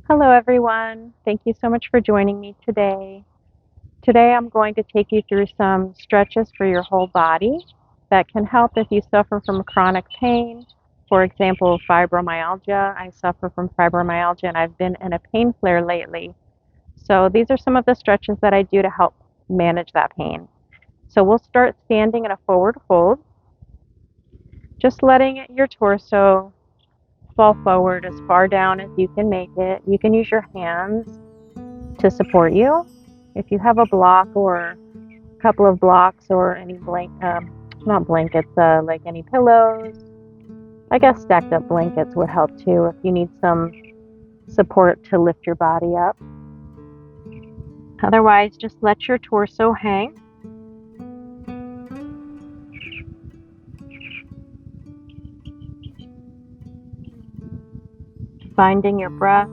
Hello, everyone. Thank you so much for joining me today. Today, I'm going to take you through some stretches for your whole body that can help if you suffer from chronic pain. For example, fibromyalgia. I suffer from fibromyalgia and I've been in a pain flare lately. So, these are some of the stretches that I do to help manage that pain. So, we'll start standing in a forward fold, just letting your torso fall forward as far down as you can make it. You can use your hands to support you. If you have a block or a couple of blocks or any not blankets, like any pillows, I guess stacked up blankets would help too if you need some support to lift your body up. Otherwise, just let your torso hang. Finding your breath.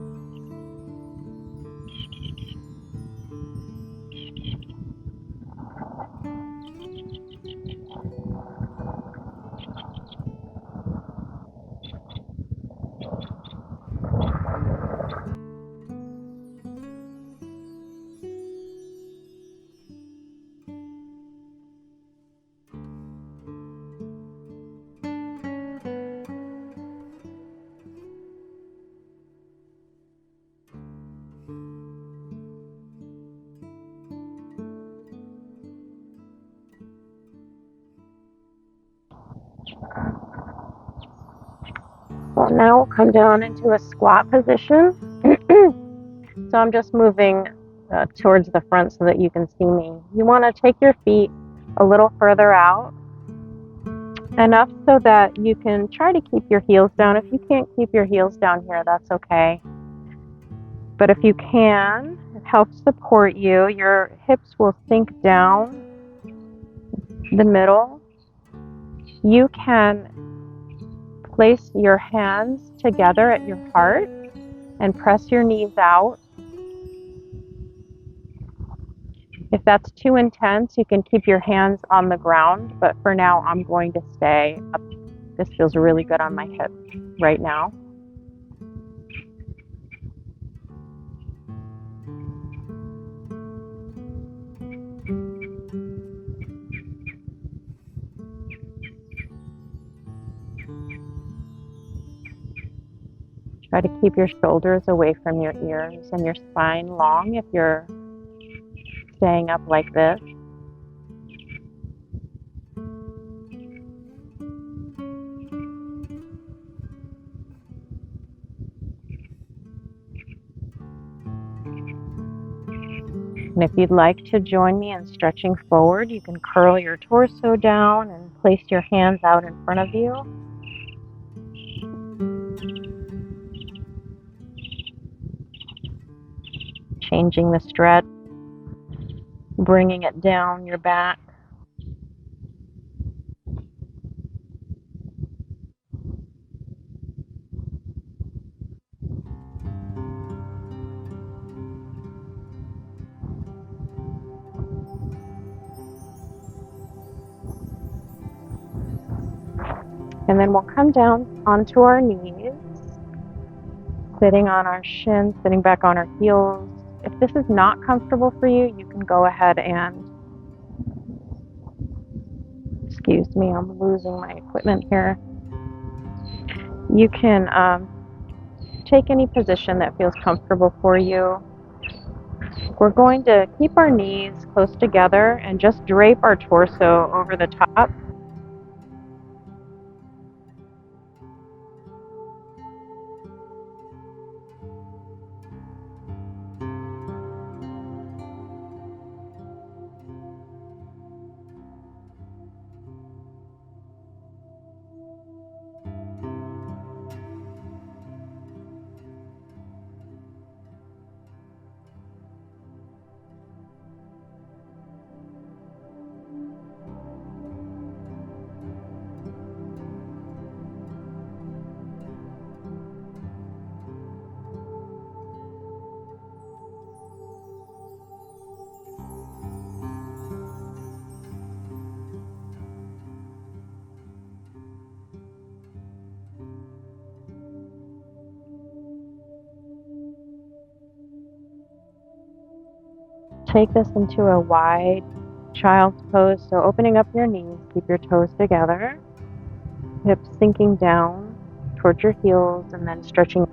Well, now we'll come down into a squat position. So I'm just moving towards the front so that you can see me. You want to take your feet a little further out, enough so that you can try to keep your heels down. If you can't keep your heels down here, that's okay. But if you can, it helps support you. Your hips will sink down the middle. You can place your hands together at your heart and press your knees out. If that's too intense, you can keep your hands on the ground, but for now, I'm going to stay up. This feels really good on my hips right now. Try to keep your shoulders away from your ears and your spine long if you're staying up like this. And if you'd like to join me in stretching forward, you can curl your torso down and place your hands out in front of you. Changing the stretch, bringing it down your back. And then we'll come down onto our knees, sitting on our shins, sitting back on our heels. If this is not comfortable for you, you can go ahead and, excuse me, I'm losing my equipment here. You can take any position that feels comfortable for you. We're going to keep our knees close together and just drape our torso over the top. take this into a wide child's pose. So opening up your knees, keep your toes together, hips sinking down towards your heels, and then stretching.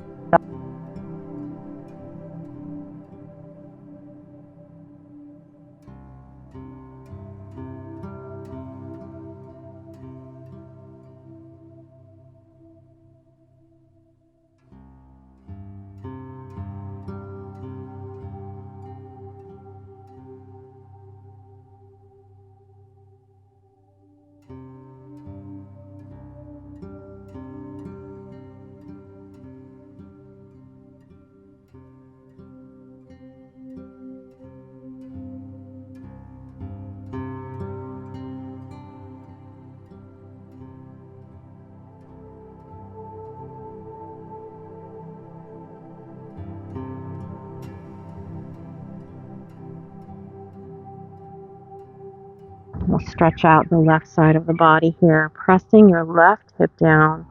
We'll stretch out the left side of the body here, pressing your left hip down.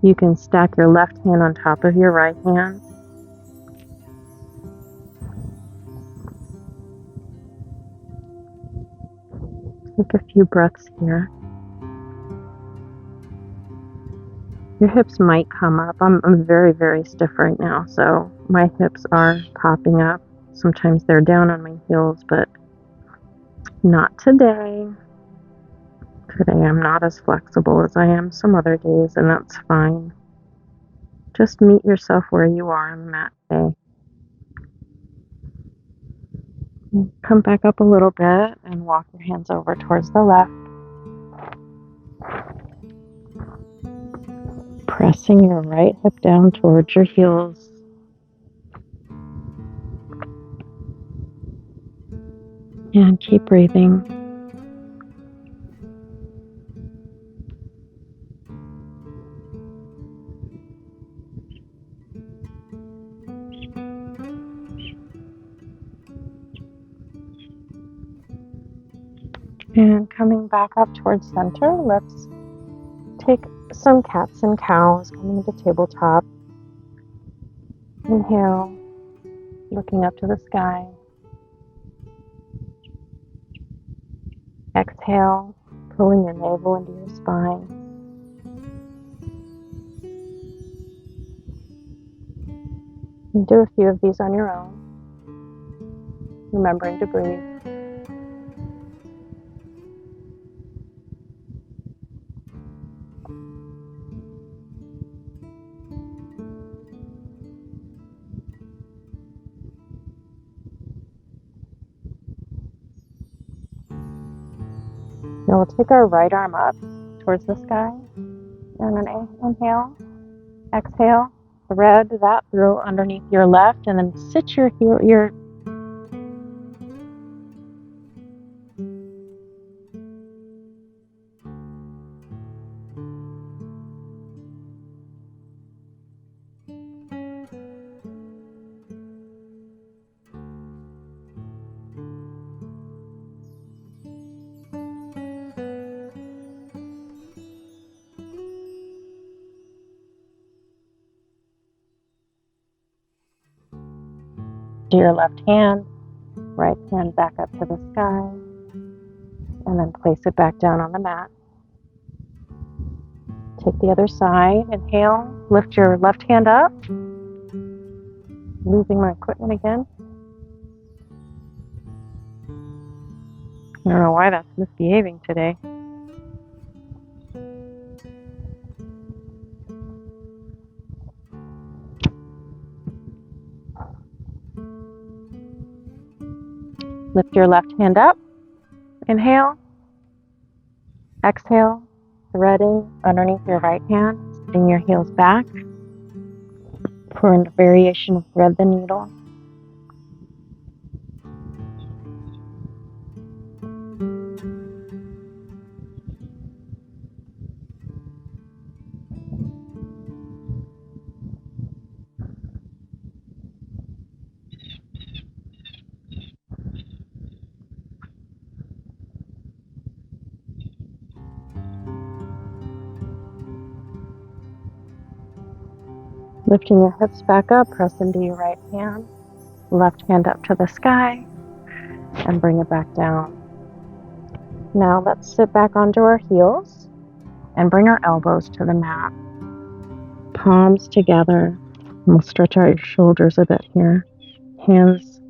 You can stack your left hand on top of your right hand. Take a few breaths here. Your hips might come up. I'm very, very stiff right now, so my hips are popping up. Sometimes they're down on my heels, but not today. Today I'm not as flexible as I am some other days, and that's fine. Just meet yourself where you are on the mat today. Come back up a little bit and walk your hands over towards the left. Pressing your right hip down towards your heels. And keep breathing. And coming back up towards center, let's take some cats and cows, coming to tabletop. Inhale, looking up to the sky. Exhale, pulling your navel into your spine. And do a few of these on your own, remembering to breathe. Now we'll take our right arm up towards the sky, and an inhale, exhale, thread that through underneath your left, and then sit your to your left hand, right hand back up to the sky, and then place it back down on the mat. Take the other side, inhale, lift your left hand up. Losing my equipment again. I don't know why that's misbehaving today. Lift your left hand up. Inhale. Exhale, threading underneath your right hand, sitting your heels back for a variation of thread the needle. Lifting your hips back up, press into your right hand, left hand up to the sky. and bring it back down. Now let's sit back onto our heels and bring our elbows to the mat. Palms together. We'll stretch out your shoulders a bit here. Hands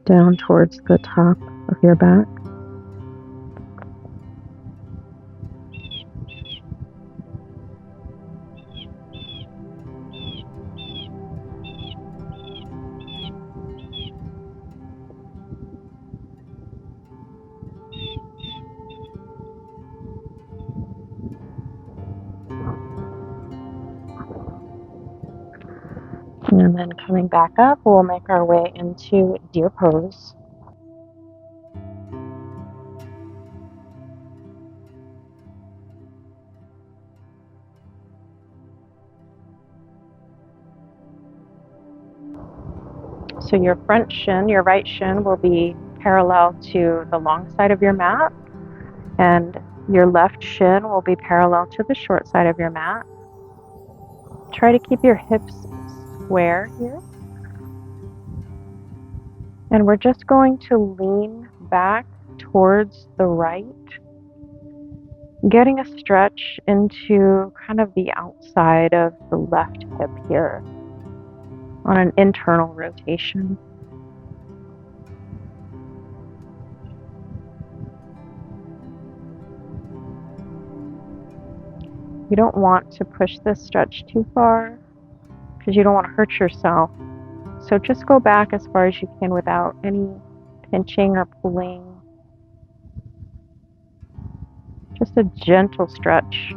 down towards the top of your back. And then coming back up, we'll make our way into deer pose. So your front shin, your right shin, will be parallel to the long side of your mat, and your left shin will be parallel to the short side of your mat. Try to keep your hips square here. And we're just going to lean back towards the right, getting a stretch into kind of the outside of the left hip here on an internal rotation. You don't want to push this stretch too far because you don't want to hurt yourself. So just go back as far as you can without any pinching or pulling. Just a gentle stretch.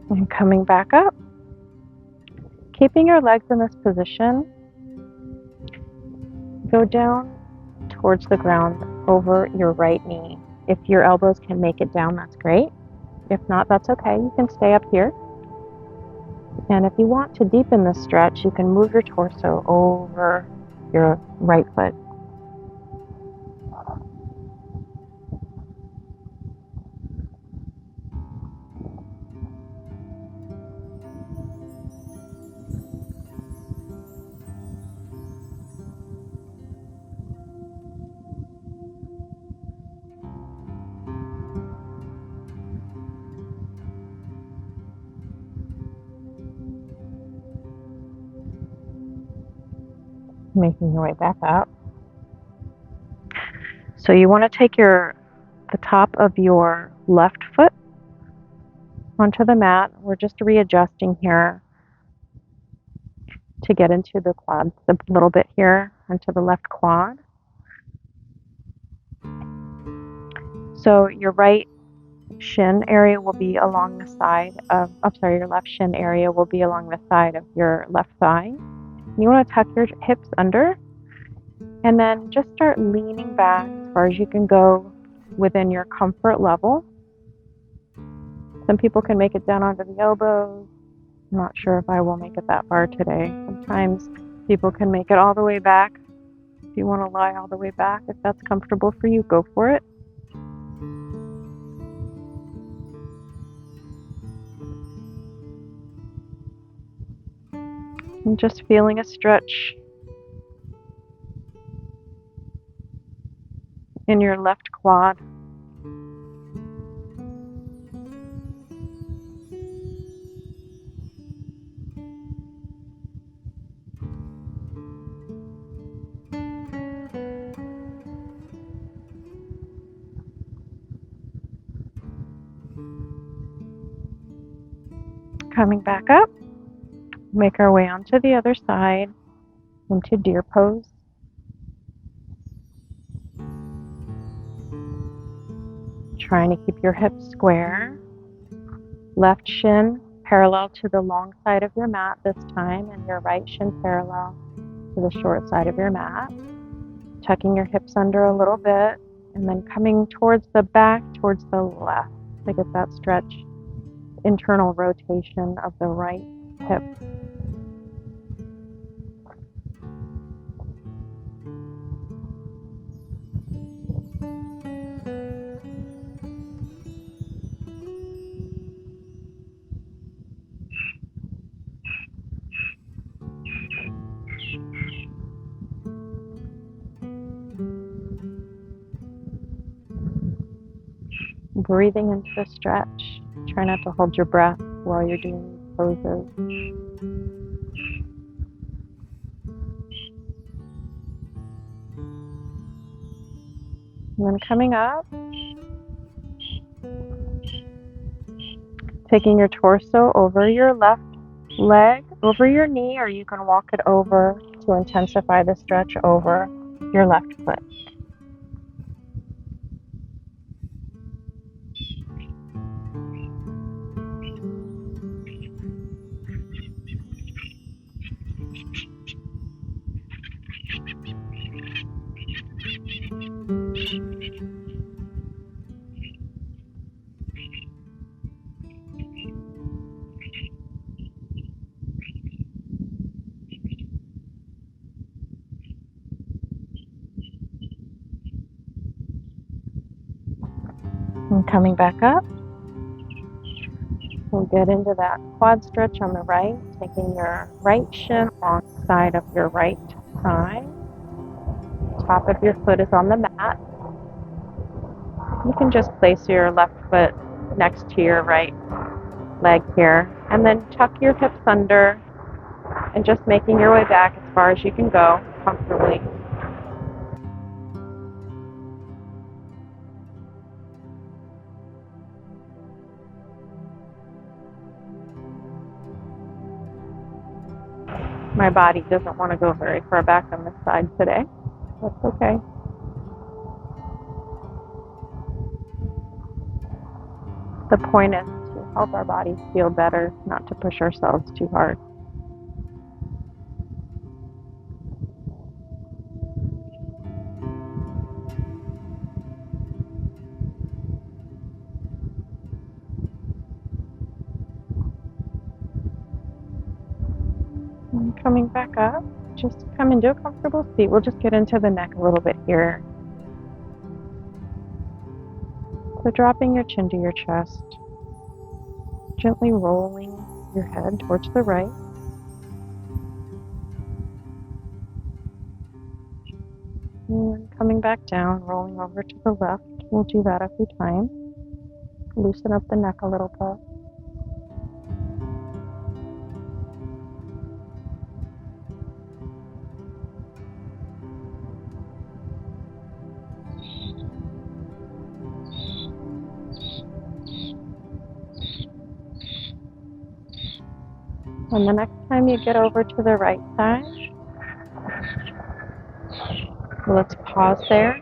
And coming back up. Keeping your legs in this position, go down towards the ground over your right knee. If your elbows can make it down, that's great. If not, that's okay. You can stay up here. And if you want to deepen this stretch, you can move your torso over your right foot. Making your way back up. So you want to take the top of your left foot onto the mat. We're just readjusting here to get into the quad a little bit here, into the left quad. So your right shin area will be along the side of, your left shin area will be along the side of your left thigh. You want to tuck your hips under and then just start leaning back as far as you can go within your comfort level. Some people can make it down onto the elbows. I'm not sure if I will make it that far today. Sometimes people can make it all the way back. If you want to lie all the way back, if that's comfortable for you, go for it. And just feeling a stretch in your left quad. Coming back up, make our way onto the other side into deer pose. Trying to keep your hips square. Left shin parallel to the long side of your mat this time, and your right shin parallel to the short side of your mat. Tucking your hips under a little bit, and then coming towards the back, towards the left to get that stretch, internal rotation of the right hip. breathing into the stretch. Try not to hold your breath while you're doing these poses. And then coming up, taking your torso over your left leg, over your knee, or you can walk it over to intensify the stretch over your left foot. And coming back up, we'll get into that quad stretch on the right, taking your right shin alongside of your right thigh. Top of your foot is on the mat. You can just place your left foot next to your right leg here, and then tuck your hips under and just making your way back as far as you can go comfortably. My body doesn't want to go very far back on this side today. That's okay. The point is to help our bodies feel better, not to push ourselves too hard. And coming back up, just come into a comfortable seat. We'll just get into the neck a little bit here. So dropping your chin to your chest, gently rolling your head towards the right. And then coming back down, rolling over to the left. We'll do that a few times. Loosen up the neck a little bit. And the next time you get over to the right side, let's pause there.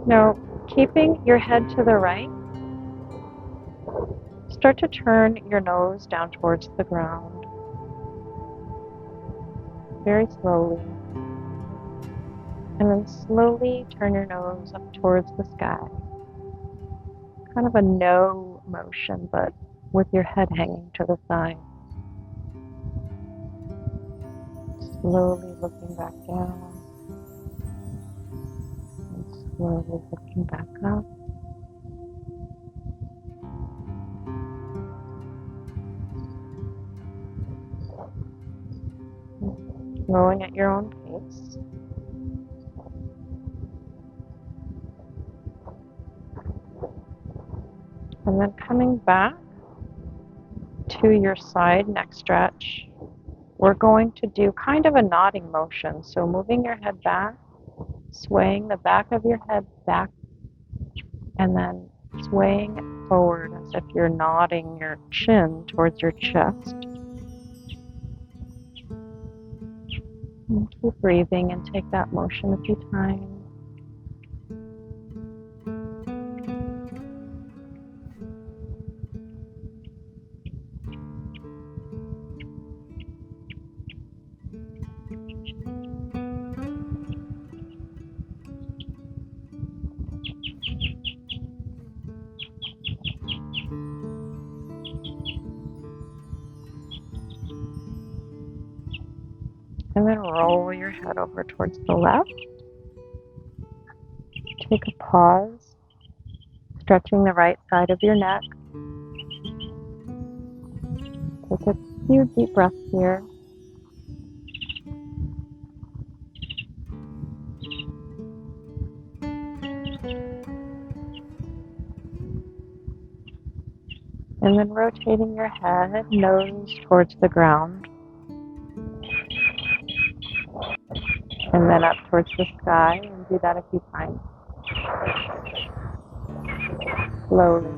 Now, keeping your head to the right, start to turn your nose down towards the ground, very slowly. And then slowly turn your nose up towards the sky. Kind of a no motion, but with your head hanging to the side. Slowly looking back down. And slowly looking back up. Growing at your own pace. And then coming back to your side neck stretch, we're going to do kind of a nodding motion. So moving your head back, swaying the back of your head back, and then swaying forward as if you're nodding your chin towards your chest. And keep breathing and take that motion a few times. And then roll your head over towards the left. Take a pause, stretching the right side of your neck. Take a few deep breaths here. And then rotating your head, nose towards the ground. And then up towards the sky, and do that a few times. Slowly.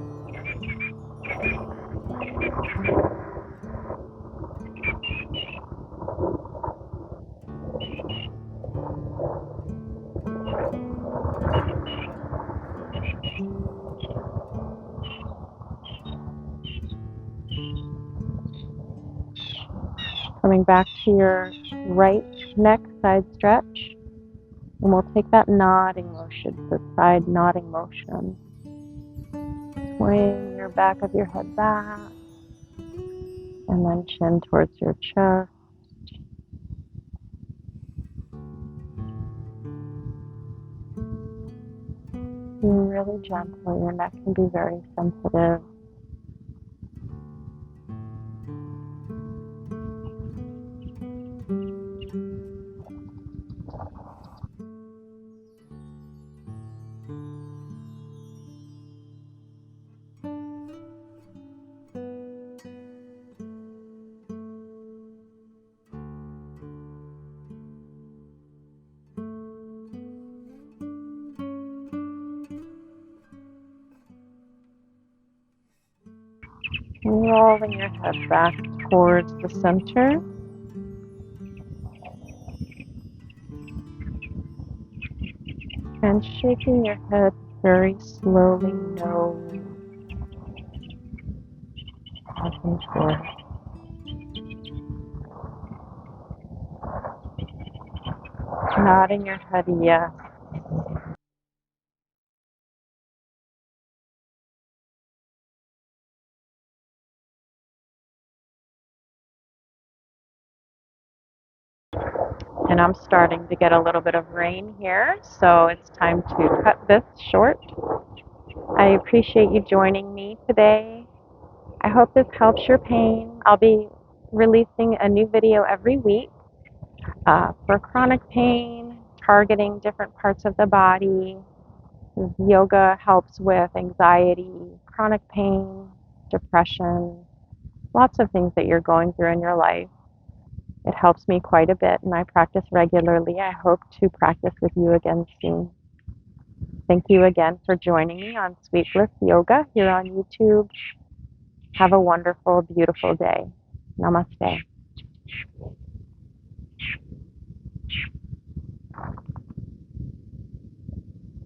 Coming back to your right neck side stretch. And we'll take that nodding motion, the side nodding motion. Swing your back of your head back. And then chin towards your chest. Be really gentle. Your neck can be very sensitive. Rolling your head back towards the center. And shaking your head very slowly, no. Back and forth. Nodding your head yes. And I'm starting to get a little bit of rain here, so it's time to cut this short. I appreciate you joining me today. I hope this helps your pain. I'll be releasing a new video every week for chronic pain, targeting different parts of the body. Yoga helps with anxiety, chronic pain, depression, lots of things that you're going through in your life. It helps me quite a bit, and I practice regularly. I hope to practice with you again soon. Thank you again for joining me on Sweet Bliss Yoga here on YouTube. Have a wonderful, beautiful day. Namaste.